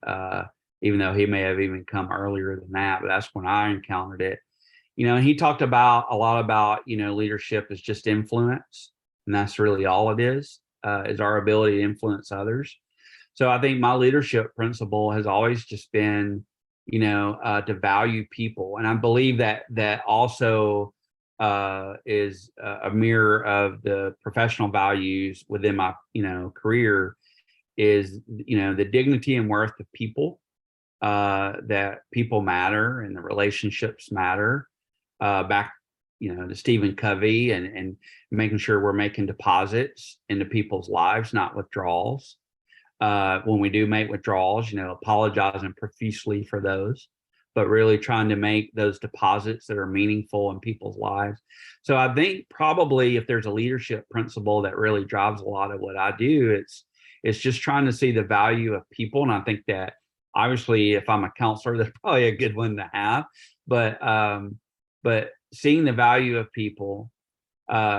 even though he may have even come earlier than that, but that's when I encountered it. And he talked about a lot about, leadership is just influence. And that's really all it is our ability to influence others. So I think my leadership principle has always just been, to value people. And I believe that also is a mirror of the professional values within my, career is, the dignity and worth of people, that people matter and the relationships matter. Back, to Stephen Covey and making sure we're making deposits into people's lives, not withdrawals. When we do make withdrawals, apologizing profusely for those, but really trying to make those deposits that are meaningful in people's lives. So I think probably if there's a leadership principle that really drives a lot of what I do, it's just trying to see the value of people. And I think that obviously if I'm a counselor, that's probably a good one to have, but seeing the value of people,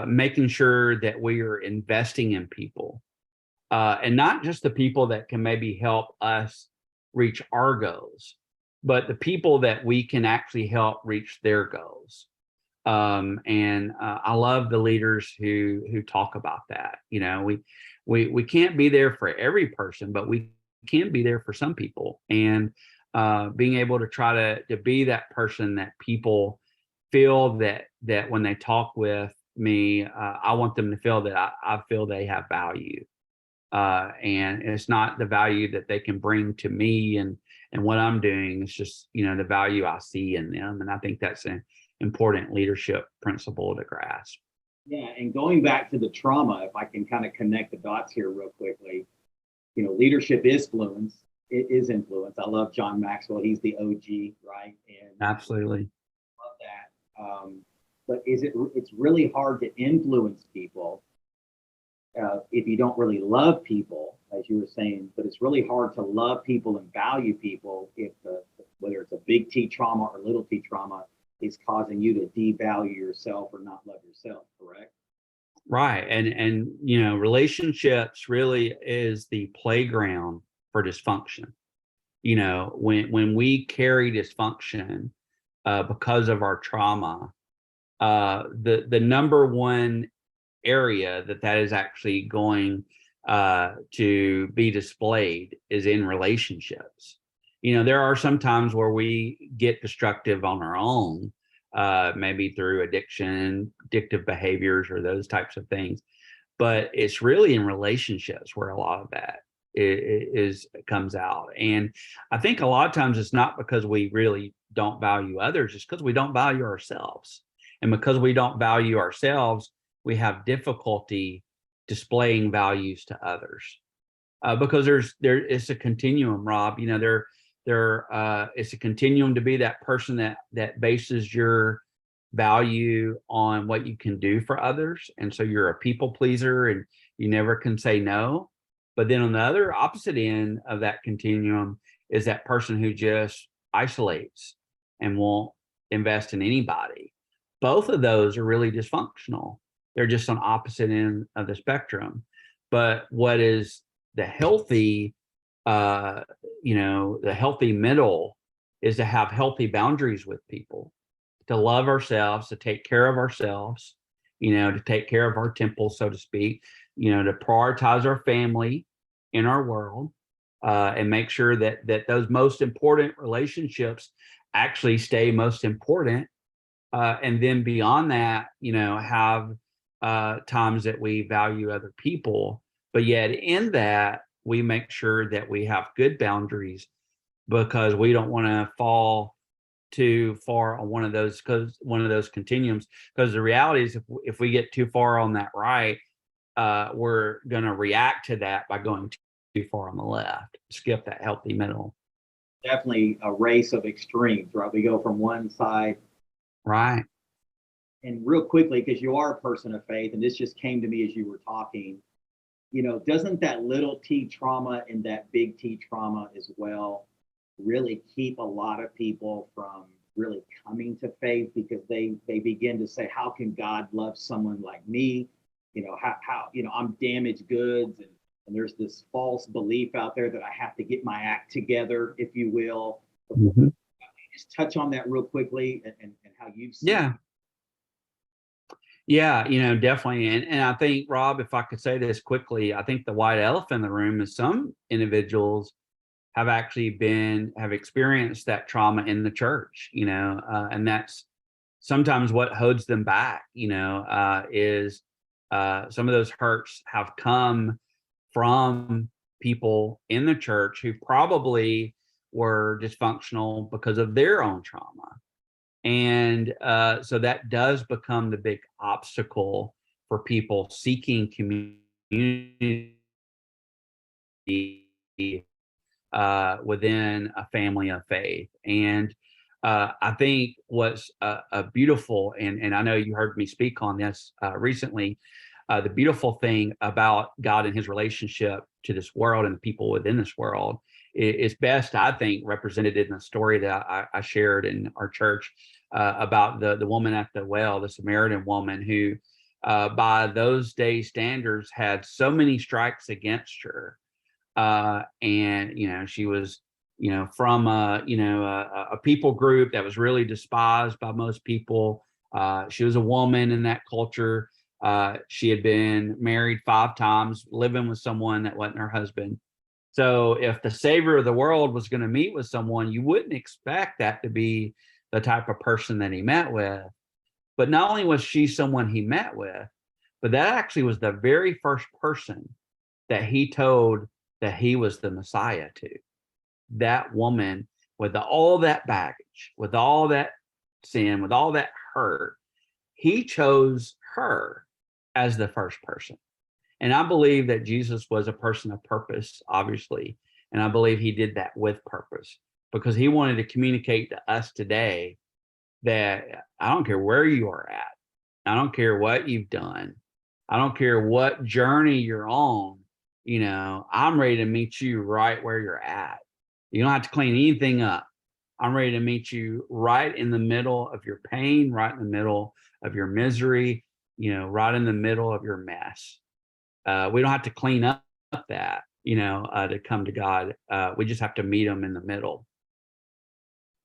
making sure that we are investing in people, and not just the people that can maybe help us reach our goals, but the people that we can actually help reach their goals. And I love the leaders who talk about that. We can't be there for every person, but we can be there for some people. And being able to try to be that person that people feel that when they talk with me, I want them to feel that I feel they have value. And it's not the value that they can bring to me and what I'm doing. It's just, the value I see in them. And I think that's an important leadership principle to grasp. Yeah. And going back to the trauma, if I can kind of connect the dots here real quickly, leadership is influence. It is influence. I love John Maxwell. He's the OG, right? And absolutely love that. But it's really hard to influence people if you don't really love people, as you were saying, but it's really hard to love people and value people if whether it's a big T trauma or little T trauma is causing you to devalue yourself or not love yourself, correct? Right. And relationships really is the playground for dysfunction. When we carry dysfunction because of our trauma, the number one area that is actually going to be displayed is in relationships. There are some times where we get destructive on our own, maybe through addictive behaviors or those types of things, but it's really in relationships where a lot of that comes out. And I think a lot of times it's not because we really don't value others, it's because we don't value ourselves. And because we don't value ourselves, we have difficulty displaying values to others, because it's a continuum, Rob. It's a continuum to be that person that bases your value on what you can do for others, and so you're a people pleaser and you never can say no. But then on the other opposite end of that continuum is that person who just isolates and won't invest in anybody. Both of those are really dysfunctional. They're just on opposite end of the spectrum. But what is the healthy, the healthy middle is to have healthy boundaries with people, to love ourselves, to take care of ourselves, to take care of our temple, so to speak, to prioritize our family, in our world, and make sure that those most important relationships actually stay most important. And then beyond that, have times that we value other people, but yet in that, we make sure that we have good boundaries, because we don't want to fall too far on one of those continuums. Because the reality is, if we get too far on that right, we're going to react to that by going too far on the left, skip that healthy middle. Definitely a race of extremes, right? We go from one side. Right. And real quickly, because you are a person of faith, and this just came to me as you were talking, doesn't that little t trauma and that big T trauma as well really keep a lot of people from really coming to faith, because they begin to say, how can God love someone like me? How I'm damaged goods, and there's this false belief out there that I have to get my act together, if you will. Mm-hmm. Just touch on that real quickly, and how you've seen. Yeah. Yeah, definitely. And I think, Rob, if I could say this quickly, I think the white elephant in the room is some individuals have actually have experienced that trauma in the church, and that's sometimes what holds them back, is some of those hurts have come from people in the church who probably were dysfunctional because of their own trauma. And so that does become the big obstacle for people seeking community within a family of faith. And I think what's a beautiful, and I know you heard me speak on this recently, the beautiful thing about God and his relationship to this world and the people within this world is best, I think, represented in the story that I shared in our church about the woman at the well, the Samaritan woman who, by those days' standards, had so many strikes against her. And she was, from a people group that was really despised by most people. She was a woman in that culture. She had been married 5 times, living with someone that wasn't her husband. So if the savior of the world was going to meet with someone, you wouldn't expect that to be the type of person that he met with. But not only was she someone he met with, but that actually was the very first person that he told that he was the Messiah to. That woman, with all that baggage, with all that sin, with all that hurt, he chose her as the first person. And I believe that Jesus was a person of purpose, obviously. And I believe he did that with purpose, because he wanted to communicate to us today that I don't care where you are at. I don't care what you've done. I don't care what journey you're on. I'm ready to meet you right where you're at. You don't have to clean anything up. I'm ready to meet you right in the middle of your pain, right in the middle of your misery, right in the middle of your mess. We don't have to clean up that, to come to God. We just have to meet him in the middle.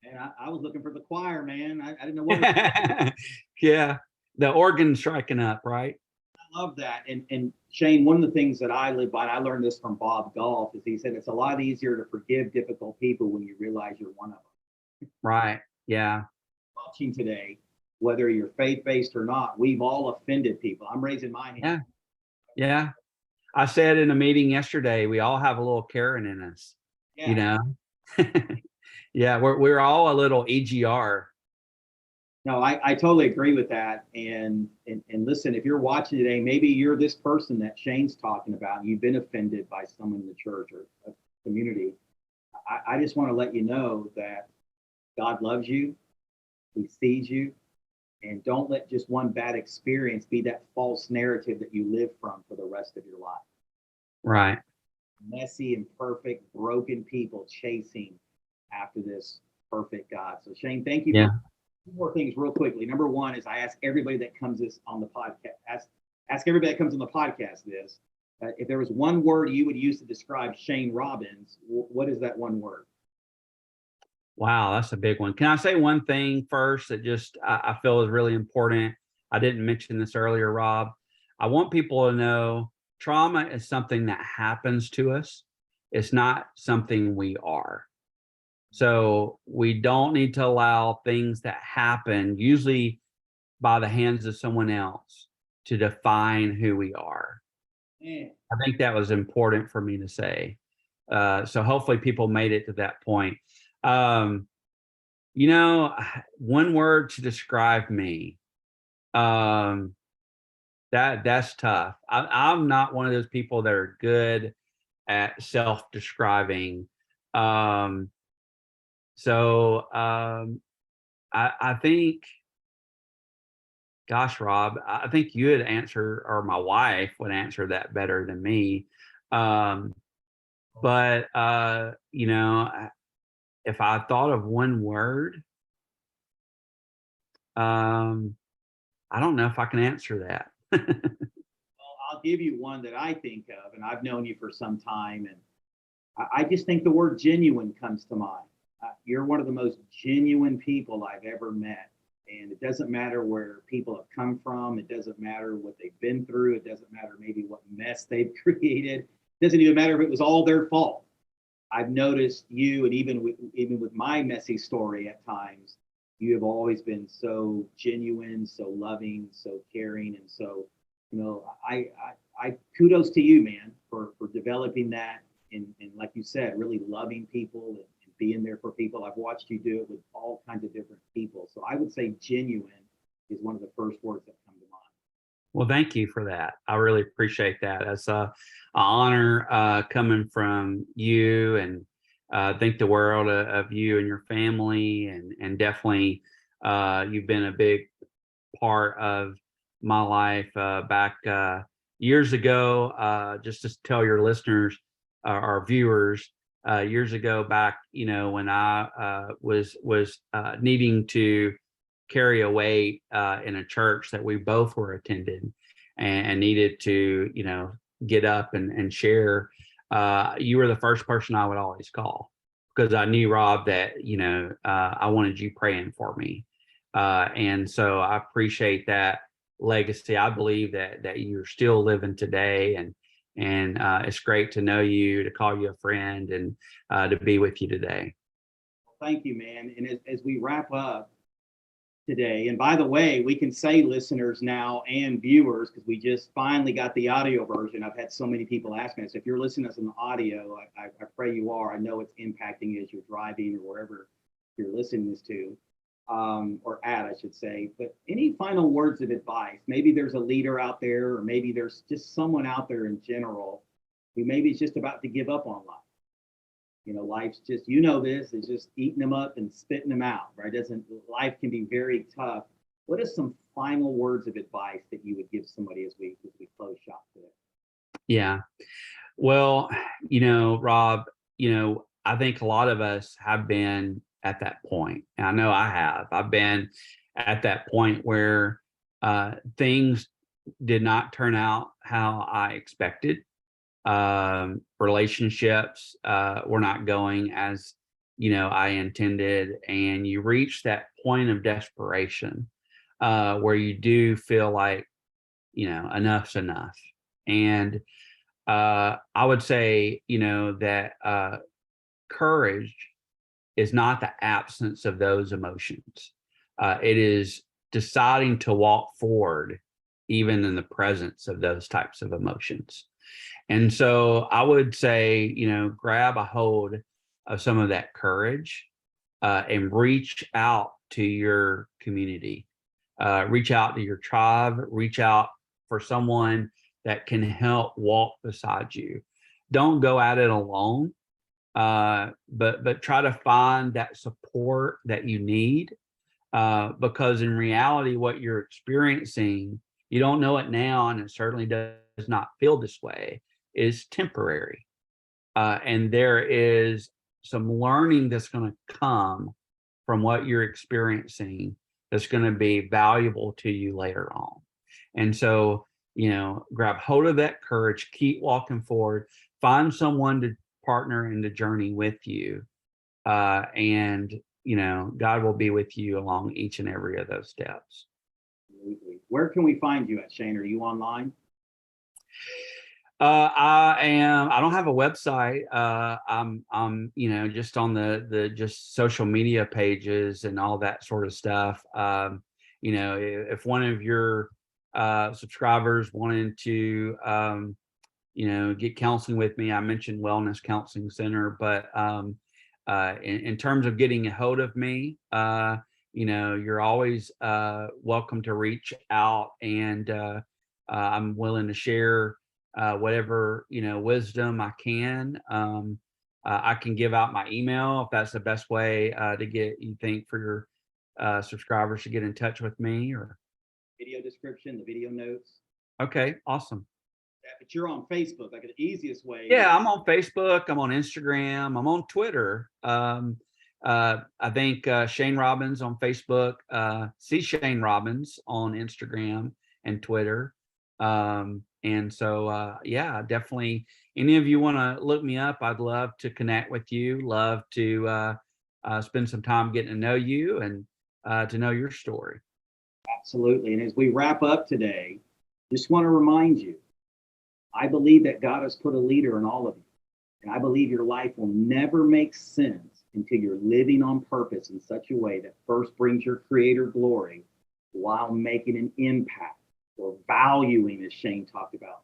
And I was looking for the choir, man. I didn't know what. Yeah, the organ striking up, right? I love that. And Shane, one of the things that I live by, and I learned this from Bob Golf, is he said it's a lot easier to forgive difficult people when you realize you're one of them. Right. Yeah. Watching today, whether you're faith-based or not, we've all offended people. I'm raising my hand. Yeah. Yeah. I said in a meeting yesterday, we all have a little Karen in us, Yeah. Yeah, we're all a little EGR. No, I totally agree with that. And listen, if you're watching today, maybe you're this person that Shane's talking about, and you've been offended by someone in the church or a community. I just want to let you know that God loves you. He sees you. And don't let just one bad experience be that false narrative that you live from for the rest of your life. Right. Messy, imperfect, broken people chasing after this perfect God. So Shane, thank you. Yeah. For 2 more things real quickly. Number one is I ask everybody that comes on the podcast, ask everybody that comes on the podcast this. If there was one word you would use to describe Shane Robbins, what is that one word? Wow, that's a big one. Can I say one thing first that just I feel is really important? I didn't mention this earlier, Rob. I want people to know trauma is something that happens to us. It's not something we are. So we don't need to allow things that happen, usually by the hands of someone else, to define who we are. Yeah. I think that was important for me to say. So hopefully people made it to that point. You know, one word to describe me. That's tough. I'm not one of those people that are good at self-describing. Um, I think, gosh, Rob, I think you would answer, or my wife would answer that better than me. Um, you know, if I thought of one word, I don't know if I can answer that. Well, I'll give you one that I think of, and I've known you for some time, and I just think the word genuine comes to mind. You're one of the most genuine people I've ever met. And it doesn't matter where people have come from. It doesn't matter what they've been through. It doesn't matter maybe what mess they've created. It doesn't even matter if it was all their fault. I've noticed you, and even with my messy story at times, you have always been so genuine, so loving, so caring, and so, I kudos to you, man, for developing that, and like you said, really loving people and being there for people. I've watched you do it with all kinds of different people. So I would say genuine is one of the first words that come to mind. Well, thank you for that. I really appreciate that. It's a honor coming from you, and think the world of you and your family, and definitely you've been a big part of my life back years ago. Just to tell your listeners, our viewers, years ago back, when I was needing to carry a weight in a church that we both were attending, and needed to, get up and share. You were the first person I would always call, because I knew, Rob, that, I wanted you praying for me. And so I appreciate that legacy. I believe that you're still living today, and it's great to know you, to call you a friend, and to be with you today. Thank you, man. And as we wrap up today, and by the way, we can say listeners now and viewers, because we just finally got the audio version. I've had so many people ask me, so if you're listening to us on the audio, I pray you are. I know it's impacting you as you're driving or wherever you're listening this to. Or at, I should say. But any final words of advice? Maybe there's a leader out there, or maybe there's just someone out there in general who maybe is just about to give up on life. Life's just, this is just eating them up and spitting them out, right? Life can be very tough. What are some final words of advice that you would give somebody as we close shop today? Yeah. Well, Rob, I think a lot of us have been at that point. And I know I have. I've been at that point where things did not turn out how I expected. Relationships were not going as, I intended. And you reach that point of desperation where you do feel like, enough's enough. And I would say, that courage is not the absence of those emotions. It is deciding to walk forward, even in the presence of those types of emotions. And so I would say, grab a hold of some of that courage and reach out to your community, reach out to your tribe, reach out for someone that can help walk beside you. Don't go at it alone. But try to find that support that you need, because in reality, what you're experiencing, you don't know it now, and it certainly does not feel this way, is temporary. And there is some learning that's going to come from what you're experiencing that's going to be valuable to you later on. And so, grab hold of that courage, keep walking forward, find someone to partner in the journey with you, and God will be with you along each and every of those steps. Absolutely. Where can we find you at, Shane? Are you online? I don't have a website. I'm just on the just social media pages and all that sort of stuff. If one of your subscribers wanted to, get counseling with me, I mentioned Wellness Counseling Center, but in terms of getting a hold of me, you're always welcome to reach out, and I'm willing to share whatever wisdom I can. I can give out my email if that's the best way to get, you think, for your subscribers to get in touch with me. Or Video description, the video notes. okay, awesome. But you're on Facebook, like the easiest way. Yeah, I'm on Facebook, I'm on Instagram, I'm on Twitter. I think Shane Robbins on Facebook, see Shane Robbins on Instagram and Twitter. And so, yeah, definitely, any of you want to look me up, I'd love to connect with you, love to spend some time getting to know you and to know your story. Absolutely. And as we wrap up today, just want to remind you, I believe that God has put a leader in all of you. And I believe your life will never make sense until you're living on purpose in such a way that first brings your Creator glory while making an impact or valuing, as Shane talked about,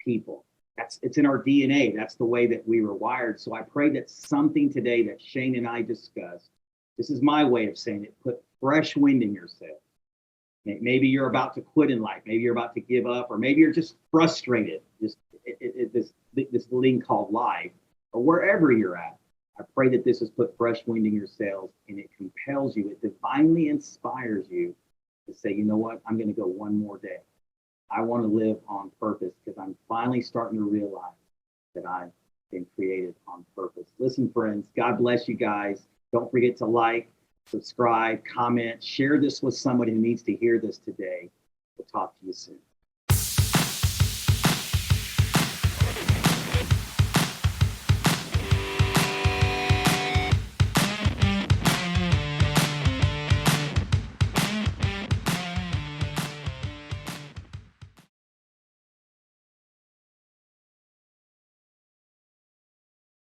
people. It's in our DNA. That's the way that we were wired. So I pray that something today that Shane and I discussed, this is my way of saying it, put fresh wind in your sails. Maybe you're about to quit in life. Maybe you're about to give up, or maybe you're just frustrated. Just this thing called life, or wherever you're at. I pray that this has put fresh wind in your sails, and it compels you. It divinely inspires you to say, you know what? I'm going to go one more day. I want to live on purpose because I'm finally starting to realize that I've been created on purpose. Listen, friends, God bless you guys. Don't forget to like, subscribe, comment, share this with somebody who needs to hear this today. We'll talk to you soon.